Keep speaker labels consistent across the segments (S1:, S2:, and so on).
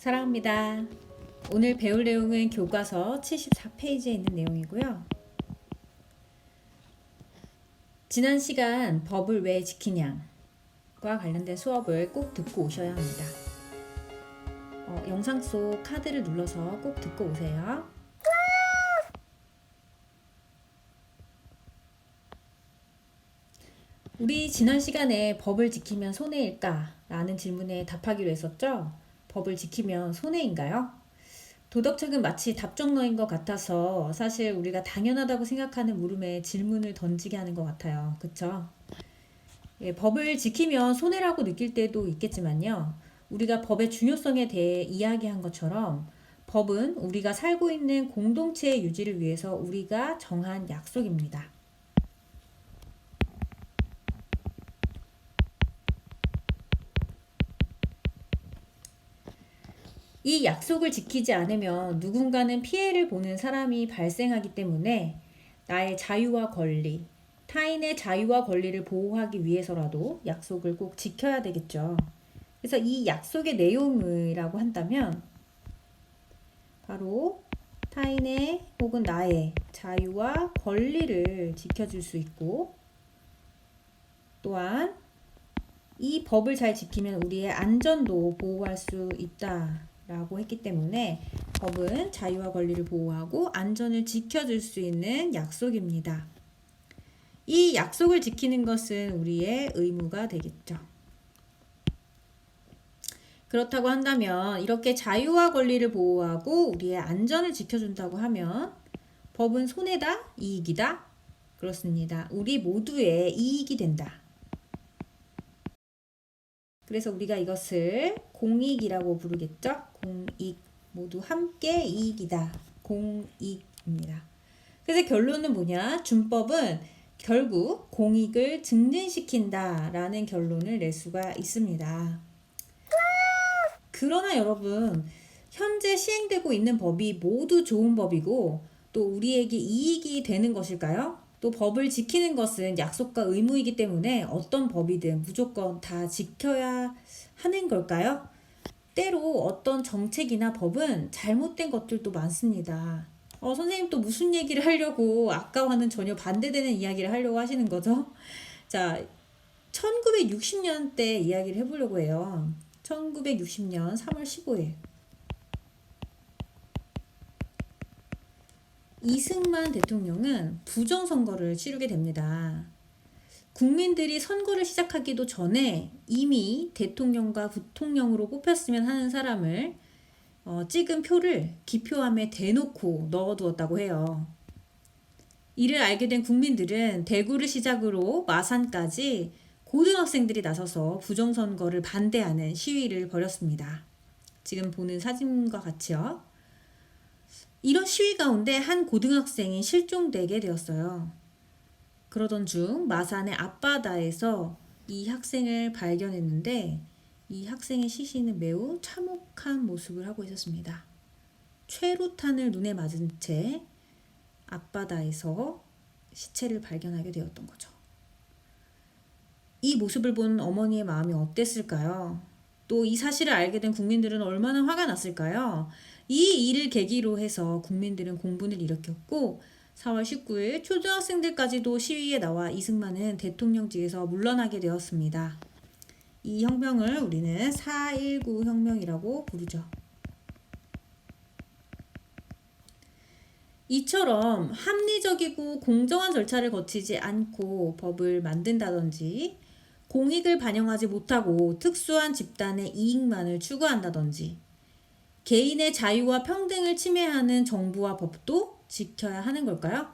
S1: 사랑합니다. 오늘 배울 내용은 교과서 74페이지에 있는 내용이고요. 지난 시간 법을 왜 지키냐과 관련된 수업을 꼭 듣고 오셔야 합니다. 영상 속 카드를 눌러서 꼭 듣고 오세요. 우리 지난 시간에 법을 지키면 손해일까? 라는 질문에 답하기로 했었죠? 법을 지키면 손해인가요? 도덕책은 마치 답정너인 것 같아서 사실 우리가 당연하다고 생각하는 물음에 질문을 던지게 하는 것 같아요. 그쵸? 예, 법을 지키면 손해라고 느낄 때도 있겠지만요. 우리가 법의 중요성에 대해 이야기한 것처럼 법은 우리가 살고 있는 공동체의 유지를 위해서 우리가 정한 약속입니다. 이 약속을 지키지 않으면 누군가는 피해를 보는 사람이 발생하기 때문에 나의 자유와 권리, 타인의 자유와 권리를 보호하기 위해서라도 약속을 꼭 지켜야 되겠죠. 그래서 이 약속의 내용이라고 한다면 바로 타인의 혹은 나의 자유와 권리를 지켜줄 수 있고, 또한 이 법을 잘 지키면 우리의 안전도 보호할 수 있다라고 했기 때문에 법은 자유와 권리를 보호하고 안전을 지켜줄 수 있는 약속입니다. 이 약속을 지키는 것은 우리의 의무가 되겠죠. 그렇다고 한다면 이렇게 자유와 권리를 보호하고 우리의 안전을 지켜준다고 하면 법은 손해다? 이익이다? 그렇습니다. 우리 모두의 이익이 된다. 그래서 우리가 이것을 공익이라고 부르겠죠? 공익, 모두 함께 이익이다. 공익입니다. 그래서 결론은 뭐냐? 준법은 결국 공익을 증진시킨다라는 결론을 낼 수가 있습니다. 그러나 여러분, 현재 시행되고 있는 법이 모두 좋은 법이고 또 우리에게 이익이 되는 것일까요? 또 법을 지키는 것은 약속과 의무이기 때문에 어떤 법이든 무조건 다 지켜야 하는 걸까요? 때로 어떤 정책이나 법은 잘못된 것들도 많습니다. 선생님 또 무슨 얘기를 하려고 아까와는 전혀 반대되는 이야기를 하려고 하시는 거죠? 자, 1960년대 이야기를 해보려고 해요. 1960년 3월 15일. 이승만 대통령은 부정선거를 치르게 됩니다. 국민들이 선거를 시작하기도 전에 이미 대통령과 부통령으로 뽑혔으면 하는 사람을 찍은 표를 기표함에 대놓고 넣어두었다고 해요. 이를 알게 된 국민들은 대구를 시작으로 마산까지 고등학생들이 나서서 부정선거를 반대하는 시위를 벌였습니다. 지금 보는 사진과 같이요. 이런 시위 가운데 한 고등학생이 실종되게 되었어요. 그러던 중 마산의 앞바다에서 이 학생을 발견했는데 이 학생의 시신은 매우 참혹한 모습을 하고 있었습니다. 최루탄을 눈에 맞은 채 앞바다에서 시체를 발견하게 되었던 거죠. 이 모습을 본 어머니의 마음이 어땠을까요? 또 이 사실을 알게 된 국민들은 얼마나 화가 났을까요? 이 일을 계기로 해서 국민들은 공분을 일으켰고 4월 19일 초등학생들까지도 시위에 나와 이승만은 대통령직에서 물러나게 되었습니다. 이 혁명을 우리는 4.19 혁명이라고 부르죠. 이처럼 합리적이고 공정한 절차를 거치지 않고 법을 만든다든지 공익을 반영하지 못하고 특수한 집단의 이익만을 추구한다든지 개인의 자유와 평등을 침해하는 정부와 법도 지켜야 하는 걸까요?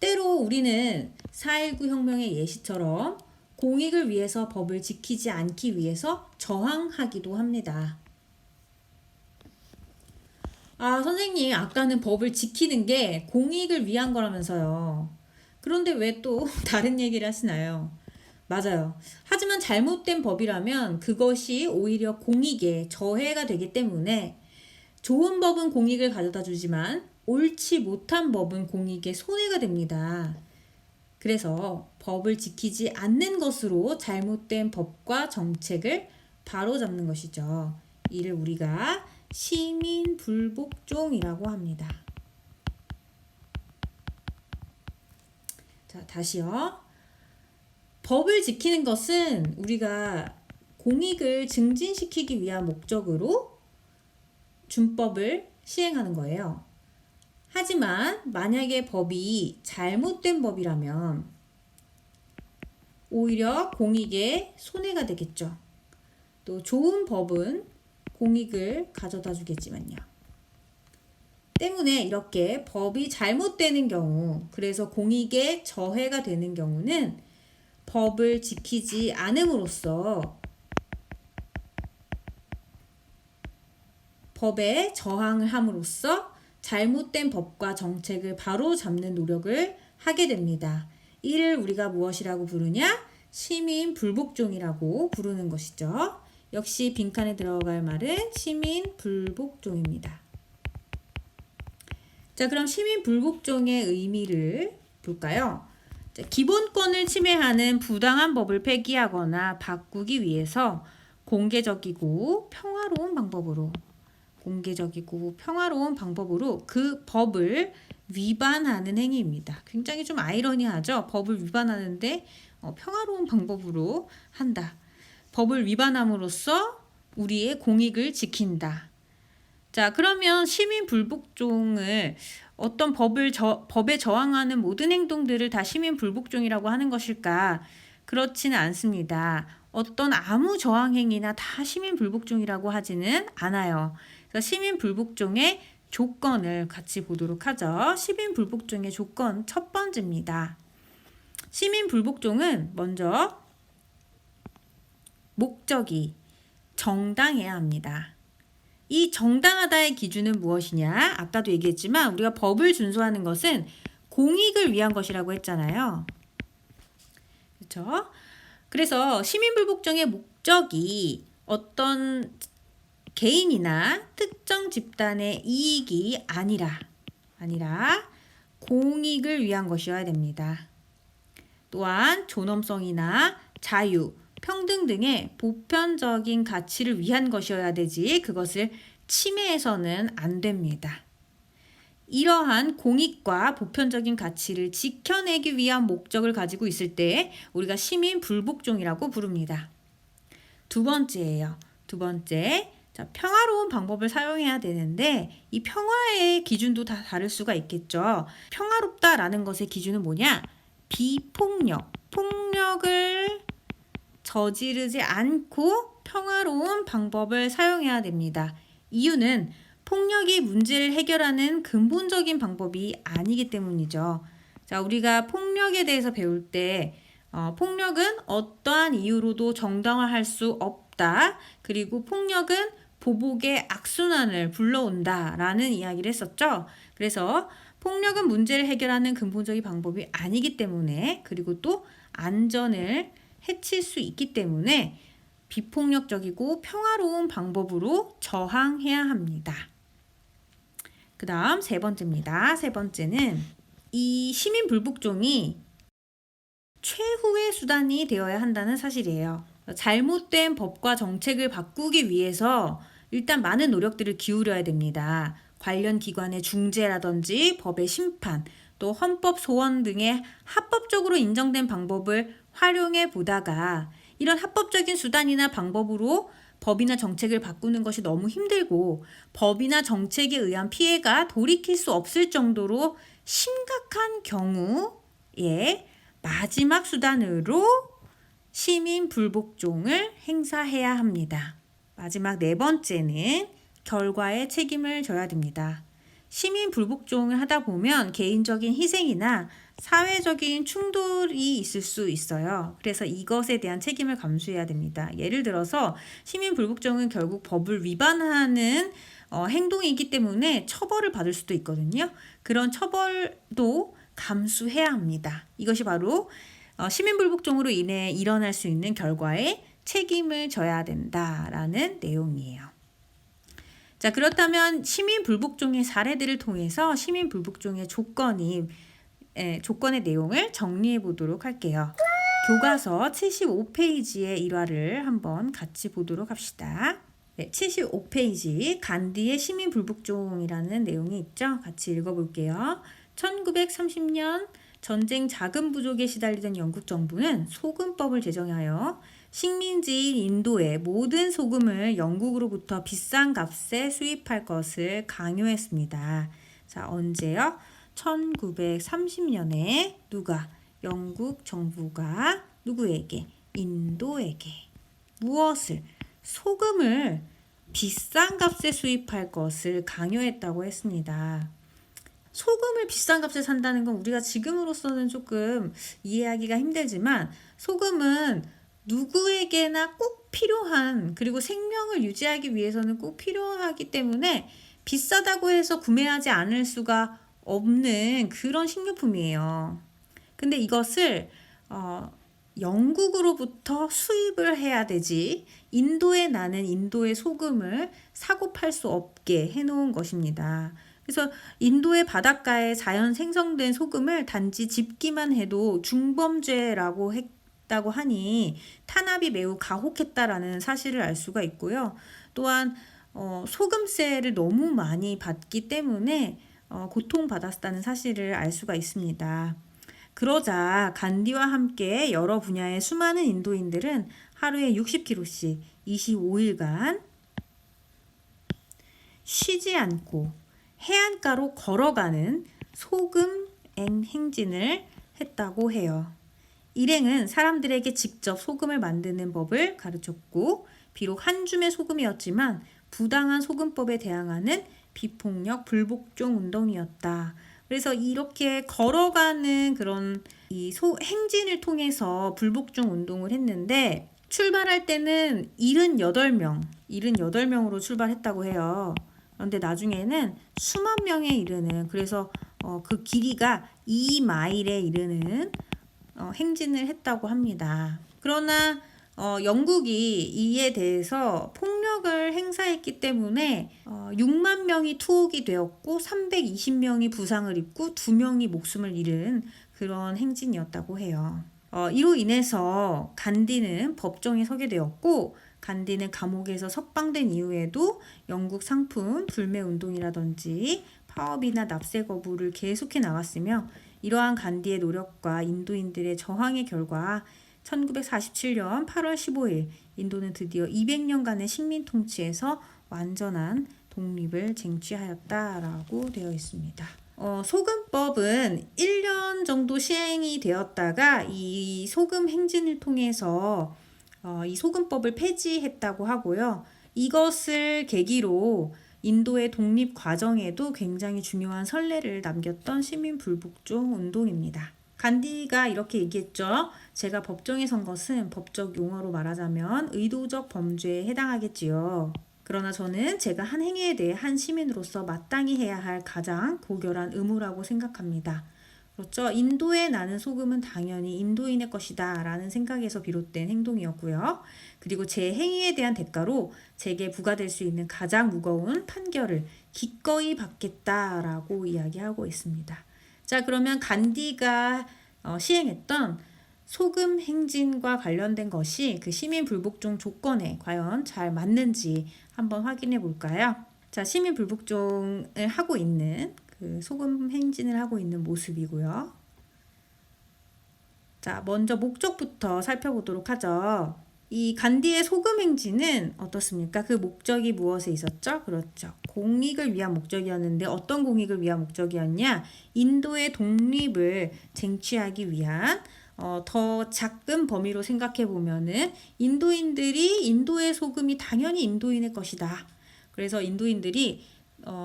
S1: 때로 우리는 4.19 혁명의 예시처럼 공익을 위해서 법을 지키지 않기 위해서 저항하기도 합니다. 선생님, 아까는 법을 지키는 게 공익을 위한 거라면서요. 그런데 왜 또 다른 얘기를 하시나요? 맞아요. 하지만 잘못된 법이라면 그것이 오히려 공익에 저해가 되기 때문에 좋은 법은 공익을 가져다 주지만 옳지 못한 법은 공익에 손해가 됩니다. 그래서 법을 지키지 않는 것으로 잘못된 법과 정책을 바로잡는 것이죠. 이를 우리가 시민불복종이라고 합니다. 자, 다시요. 법을 지키는 것은 우리가 공익을 증진시키기 위한 목적으로 준법을 시행하는 거예요. 하지만 만약에 법이 잘못된 법이라면 오히려 공익에 손해가 되겠죠. 또 좋은 법은 공익을 가져다 주겠지만요. 때문에 이렇게 법이 잘못되는 경우, 그래서 공익에 저해가 되는 경우는 법을 지키지 않음으로써 법에 저항을 함으로써 잘못된 법과 정책을 바로잡는 노력을 하게 됩니다. 이를 우리가 무엇이라고 부르냐? 시민불복종이라고 부르는 것이죠. 역시 빈칸에 들어갈 말은 시민불복종입니다. 자, 그럼 시민불복종의 의미를 볼까요? 자, 기본권을 침해하는 부당한 법을 폐기하거나 바꾸기 위해서 공개적이고 평화로운 방법으로 그 법을 위반하는 행위입니다. 굉장히 좀 아이러니하죠? 법을 위반하는데 평화로운 방법으로 한다. 법을 위반함으로써 우리의 공익을 지킨다. 자, 그러면 시민불복종을 어떤 법에 저항하는 모든 행동들을 다 시민불복종이라고 하는 것일까? 그렇지는 않습니다. 어떤 아무 저항 행위나 다 시민불복종이라고 하지는 않아요. 그래서 시민불복종의 조건을 같이 보도록 하죠. 시민불복종의 조건 첫 번째입니다. 시민불복종은 먼저 목적이 정당해야 합니다. 이 정당하다의 기준은 무엇이냐? 아까도 얘기했지만 우리가 법을 준수하는 것은 공익을 위한 것이라고 했잖아요. 그렇죠? 그래서 시민불복종의 목적이 어떤 개인이나 특정 집단의 이익이 아니라 공익을 위한 것이어야 됩니다. 또한 존엄성이나 자유, 평등 등의 보편적인 가치를 위한 것이어야 되지 그것을 침해해서는 안 됩니다. 이러한 공익과 보편적인 가치를 지켜내기 위한 목적을 가지고 있을 때 우리가 시민불복종이라고 부릅니다. 두 번째예요. 두 번째, 자, 평화로운 방법을 사용해야 되는데 이 평화의 기준도 다 다를 수가 있겠죠. 평화롭다라는 것의 기준은 뭐냐? 비폭력, 폭력을 저지르지 않고 평화로운 방법을 사용해야 됩니다. 이유는 폭력이 문제를 해결하는 근본적인 방법이 아니기 때문이죠. 자, 우리가 폭력에 대해서 배울 때 폭력은 어떠한 이유로도 정당화할 수 없다. 그리고 폭력은 보복의 악순환을 불러온다라는 이야기를 했었죠. 그래서 폭력은 문제를 해결하는 근본적인 방법이 아니기 때문에 그리고 또 안전을 해칠 수 있기 때문에 비폭력적이고 평화로운 방법으로 저항해야 합니다. 그 다음 세 번째입니다. 세 번째는 이 시민불복종이 최후의 수단이 되어야 한다는 사실이에요. 잘못된 법과 정책을 바꾸기 위해서 일단 많은 노력들을 기울여야 됩니다. 관련 기관의 중재라든지 법의 심판, 또 헌법 소원 등의 합법적으로 인정된 방법을 활용해 보다가 이런 합법적인 수단이나 방법으로 법이나 정책을 바꾸는 것이 너무 힘들고 법이나 정책에 의한 피해가 돌이킬 수 없을 정도로 심각한 경우에 마지막 수단으로 시민불복종을 행사해야 합니다. 마지막 네 번째는 결과에 책임을 져야 됩니다. 시민불복종을 하다 보면 개인적인 희생이나 사회적인 충돌이 있을 수 있어요. 그래서 이것에 대한 책임을 감수해야 됩니다. 예를 들어서 시민불복종은 결국 법을 위반하는 행동이기 때문에 처벌을 받을 수도 있거든요. 그런 처벌도 감수해야 합니다. 이것이 바로 시민불복종으로 인해 일어날 수 있는 결과에 책임을 져야 된다라는 내용이에요. 자, 그렇다면 시민불복종의 사례들을 통해서 시민불복종의 조건의 내용을 정리해 보도록 할게요. 교과서 75페이지의 일화를 한번 같이 보도록 합시다. 네, 75페이지 간디의 시민불복종이라는 내용이 있죠. 같이 읽어볼게요. 1930년 전쟁 자금 부족에 시달리던 영국 정부는 소금법을 제정하여 식민지인 인도의 모든 소금을 영국으로부터 비싼 값에 수입할 것을 강요했습니다. 자, 언제요? 1930년에 누가? 영국 정부가 누구에게? 인도에게 무엇을? 소금을 비싼 값에 수입할 것을 강요했다고 했습니다. 소금을 비싼 값에 산다는 건 우리가 지금으로서는 조금 이해하기가 힘들지만 소금은 누구에게나 꼭 필요한, 그리고 생명을 유지하기 위해서는 꼭 필요하기 때문에 비싸다고 해서 구매하지 않을 수가 없는 그런 식료품이에요. 근데 이것을 영국으로부터 수입을 해야 되지 인도에 나는 인도의 소금을 사고 팔 수 없게 해놓은 것입니다. 그래서 인도의 바닷가에 자연 생성된 소금을 단지 집기만 해도 중범죄라고 했다고 하니 탄압이 매우 가혹했다라는 사실을 알 수가 있고요. 또한 소금세를 너무 많이 받기 때문에 고통받았다는 사실을 알 수가 있습니다. 그러자 간디와 함께 여러 분야의 수많은 인도인들은 하루에 60km씩 25일간 쉬지 않고 해안가로 걸어가는 소금 행진을 했다고 해요. 일행은 사람들에게 직접 소금을 만드는 법을 가르쳤고 비록 한 줌의 소금이었지만 부당한 소금법에 대항하는 비폭력 불복종 운동이었다. 그래서 이렇게 걸어가는 그런 행진을 통해서 불복종 운동을 했는데 출발할 때는 78명으로 출발했다고 해요. 그런데 나중에는 수만 명에 이르는, 그래서 그 길이가 2마일에 이르는 행진을 했다고 합니다. 그러나 영국이 이에 대해서 폭력을 행사했기 때문에 6만 명이 투옥이 되었고 320명이 부상을 입고 2명이 목숨을 잃은 그런 행진이었다고 해요. 이로 인해서 간디는 법정에 서게 되었고 간디는 감옥에서 석방된 이후에도 영국 상품 불매 운동이라든지 파업이나 납세 거부를 계속해 나갔으며 이러한 간디의 노력과 인도인들의 저항의 결과 1947년 8월 15일 인도는 드디어 200년간의 식민 통치에서 완전한 독립을 쟁취하였다라고 되어 있습니다. 소금법은 1년 정도 시행이 되었다가 이 소금 행진을 통해서 이 소금법을 폐지했다고 하고요. 이것을 계기로 인도의 독립 과정에도 굉장히 중요한 선례를 남겼던 시민불복종 운동입니다. 간디가 이렇게 얘기했죠. 제가 법정에 선 것은 법적 용어로 말하자면 의도적 범죄에 해당하겠지요. 그러나 저는 제가 한 행위에 대해 한 시민으로서 마땅히 해야 할 가장 고결한 의무라고 생각합니다. 그렇죠. 인도에 나는 소금은 당연히 인도인의 것이다 라는 생각에서 비롯된 행동이었고요. 그리고 제 행위에 대한 대가로 제게 부과될 수 있는 가장 무거운 판결을 기꺼이 받겠다라고 이야기하고 있습니다. 자, 그러면 간디가 시행했던 소금 행진과 관련된 것이 그 시민 불복종 조건에 과연 잘 맞는지 한번 확인해 볼까요? 자, 시민 불복종을 하고 있는 그 소금 행진을 하고 있는 모습이고요. 자, 먼저 목적부터 살펴보도록 하죠. 이 간디의 소금 행진은 어떻습니까? 그 목적이 무엇에 있었죠? 그렇죠. 공익을 위한 목적이었는데 어떤 공익을 위한 목적이었냐? 인도의 독립을 쟁취하기 위한 더 작은 범위로 생각해 보면은 인도인들이 인도의 소금이 당연히 인도인의 것이다. 그래서 인도인들이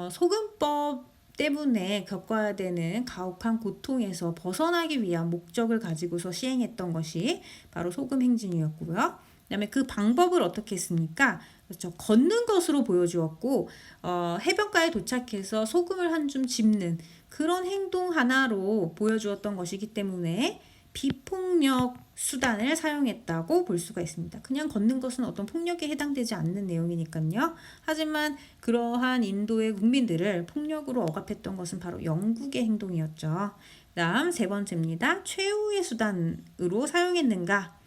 S1: 소금법 때문에 겪어야 되는 가혹한 고통에서 벗어나기 위한 목적을 가지고서 시행했던 것이 바로 소금 행진이었고요. 그다음에 그 방법을 어떻게 했습니까? 그렇죠. 걷는 것으로 보여주었고 해변가에 도착해서 소금을 한 줌 짚는 그런 행동 하나로 보여주었던 것이기 때문에 비폭력 수단을 사용했다고 볼 수가 있습니다. 그냥 걷는 것은 어떤 폭력에 해당되지 않는 내용이니까요. 하지만 그러한 인도의 국민들을 폭력으로 억압했던 것은 바로 영국의 행동이었죠. 다음 세 번째입니다. 최후의 수단으로 사용했는가?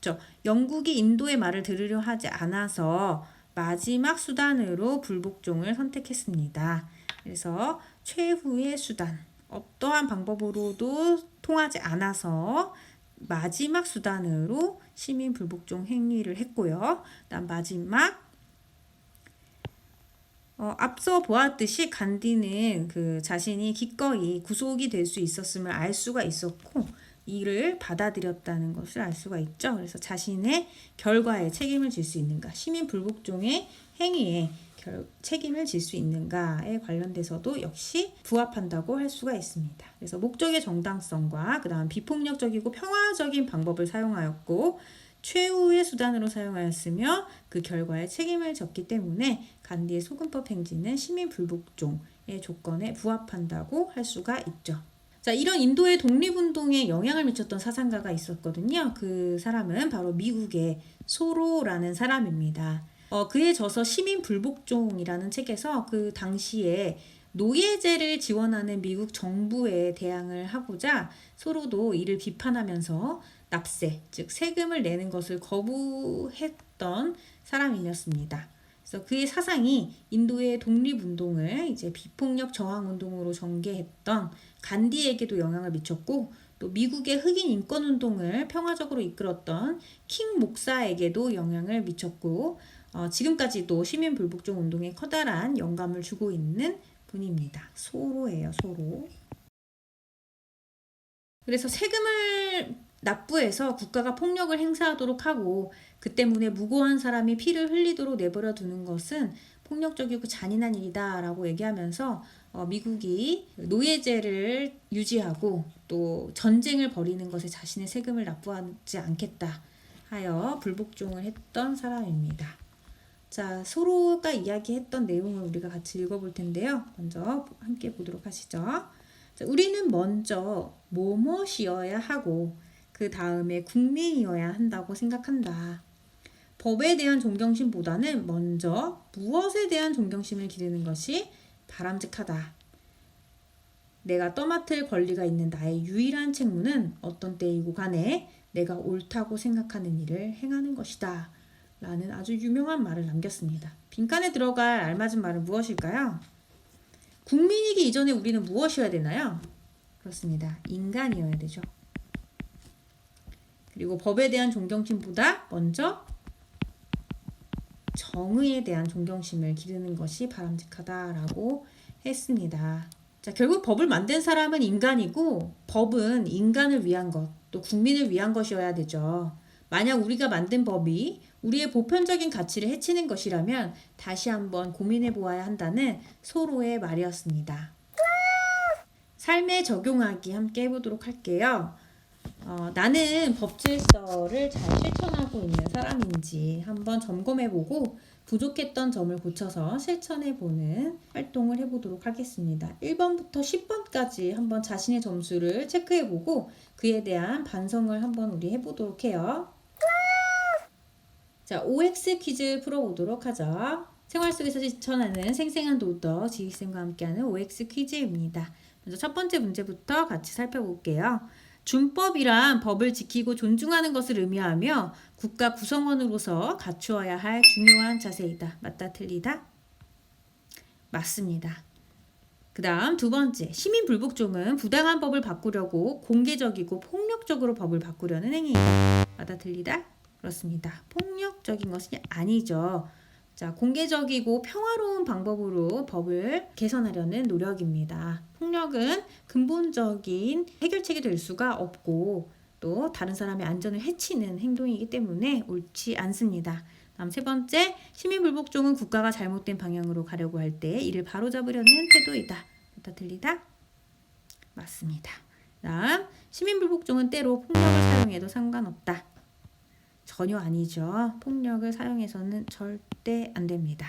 S1: 그렇죠. 영국이 인도의 말을 들으려 하지 않아서 마지막 수단으로 불복종을 선택했습니다. 그래서 최후의 수단, 어떠한 방법으로도 통하지 않아서 마지막 수단으로 시민 불복종 행위를 했고요. 그다음 마지막 앞서 보았듯이 간디는 그 자신이 기꺼이 구속이 될 수 있었음을 알 수가 있었고 이를 받아들였다는 것을 알 수가 있죠. 그래서 자신의 결과에 책임을 질 수 있는가, 시민 불복종의 행위에 책임을 질 수 있는가에 관련돼서도 역시 부합한다고 할 수가 있습니다. 그래서 목적의 정당성과 그 다음 비폭력적이고 평화적인 방법을 사용하였고 최후의 수단으로 사용하였으며 그 결과에 책임을 졌기 때문에 간디의 소금법 행진은 시민 불복종의 조건에 부합한다고 할 수가 있죠. 자, 이런 인도의 독립운동에 영향을 미쳤던 사상가가 있었거든요. 그 사람은 바로 미국의 소로라는 사람입니다. 그에 져서 시민 불복종이라는 책에서 그 당시에 노예제를 지원하는 미국 정부에 대항을 하고자 소로도 이를 비판하면서 납세, 즉 세금을 내는 것을 거부했던 사람이었습니다. 그래서 그의 사상이 인도의 독립운동을 이제 비폭력 저항운동으로 전개했던 간디에게도 영향을 미쳤고 또 미국의 흑인 인권운동을 평화적으로 이끌었던 킹 목사에게도 영향을 미쳤고 지금까지도 시민 불복종 운동에 커다란 영감을 주고 있는 분입니다. 소로예요, 소로. 그래서 세금을 납부해서 국가가 폭력을 행사하도록 하고 그 때문에 무고한 사람이 피를 흘리도록 내버려 두는 것은 폭력적이고 잔인한 일이다 라고 얘기하면서 미국이 노예제를 유지하고 또 전쟁을 벌이는 것에 자신의 세금을 납부하지 않겠다 하여 불복종을 했던 사람입니다. 자, 소로가 이야기했던 내용을 우리가 같이 읽어볼 텐데요. 먼저 함께 보도록 하시죠. 자, 우리는 먼저 뭐뭇이어야 하고 그 다음에 국민이어야 한다고 생각한다. 법에 대한 존경심보다는 먼저 무엇에 대한 존경심을 기르는 것이 바람직하다. 내가 떠맡을 권리가 있는 나의 유일한 책무는 어떤 때이고 간에 내가 옳다고 생각하는 일을 행하는 것이다. 라는 아주 유명한 말을 남겼습니다. 빈칸에 들어갈 알맞은 말은 무엇일까요? 국민이기 이전에 우리는 무엇이어야 되나요? 그렇습니다. 인간이어야 되죠. 그리고 법에 대한 존경심보다 먼저 정의에 대한 존경심을 기르는 것이 바람직하다라고 했습니다. 자, 결국 법을 만든 사람은 인간이고 법은 인간을 위한 것, 또 국민을 위한 것이어야 되죠. 만약 우리가 만든 법이 우리의 보편적인 가치를 해치는 것이라면 다시 한번 고민해 보아야 한다는 소로의 말이었습니다. 삶에 적용하기 함께 해보도록 할게요. 나는 법 질서를 잘 실천하고 있는 사람인지 한번 점검해보고 부족했던 점을 고쳐서 실천해보는 활동을 해보도록 하겠습니다. 1번부터 10번까지 한번 자신의 점수를 체크해보고 그에 대한 반성을 한번 우리 해보도록 해요. 자, OX 퀴즈 풀어보도록 하죠. 생활 속에서 실천하는 생생한 도덕, 지휘쌤과 함께하는 OX 퀴즈입니다. 먼저 첫 번째 문제부터 같이 살펴볼게요. 준법이란 법을 지키고 존중하는 것을 의미하며 국가 구성원으로서 갖추어야 할 중요한 자세이다. 맞다, 틀리다? 맞습니다. 그 다음 두 번째, 시민 불복종은 부당한 법을 바꾸려고 공개적이고 폭력적으로 법을 바꾸려는 행위이다. 맞다, 틀리다? 그렇습니다. 폭력적인 것이 아니죠. 자, 공개적이고 평화로운 방법으로 법을 개선하려는 노력입니다. 폭력은 근본적인 해결책이 될 수가 없고 또 다른 사람의 안전을 해치는 행동이기 때문에 옳지 않습니다. 다음 세 번째, 시민불복종은 국가가 잘못된 방향으로 가려고 할 때 이를 바로잡으려는 태도이다. 맞다, 틀리다? 맞습니다. 다음, 시민불복종은 때로 폭력을 사용해도 상관없다. 전혀 아니죠. 폭력을 사용해서는 절대 안 됩니다.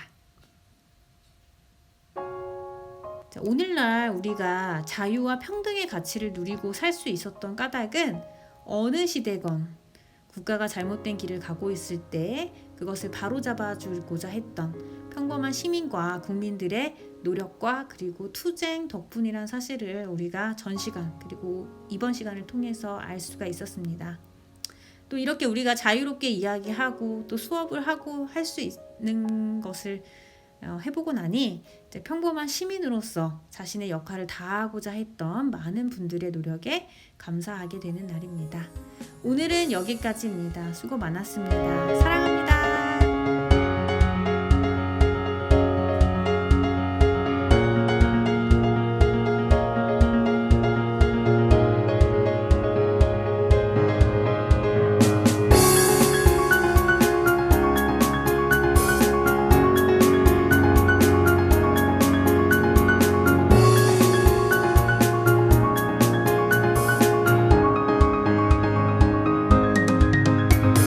S1: 자, 오늘날 우리가 자유와 평등의 가치를 누리고 살 수 있었던 까닭은 어느 시대건 국가가 잘못된 길을 가고 있을 때 그것을 바로잡아 주고자 했던 평범한 시민과 국민들의 노력과 그리고 투쟁 덕분이란 사실을 우리가 전 시간 그리고 이번 시간을 통해서 알 수가 있었습니다. 또 이렇게 우리가 자유롭게 이야기하고 또 수업을 하고 할 수 있는 것을 해보고 나니 이제 평범한 시민으로서 자신의 역할을 다하고자 했던 많은 분들의 노력에 감사하게 되는 날입니다. 오늘은 여기까지입니다. 수고 많았습니다. 사랑합니다.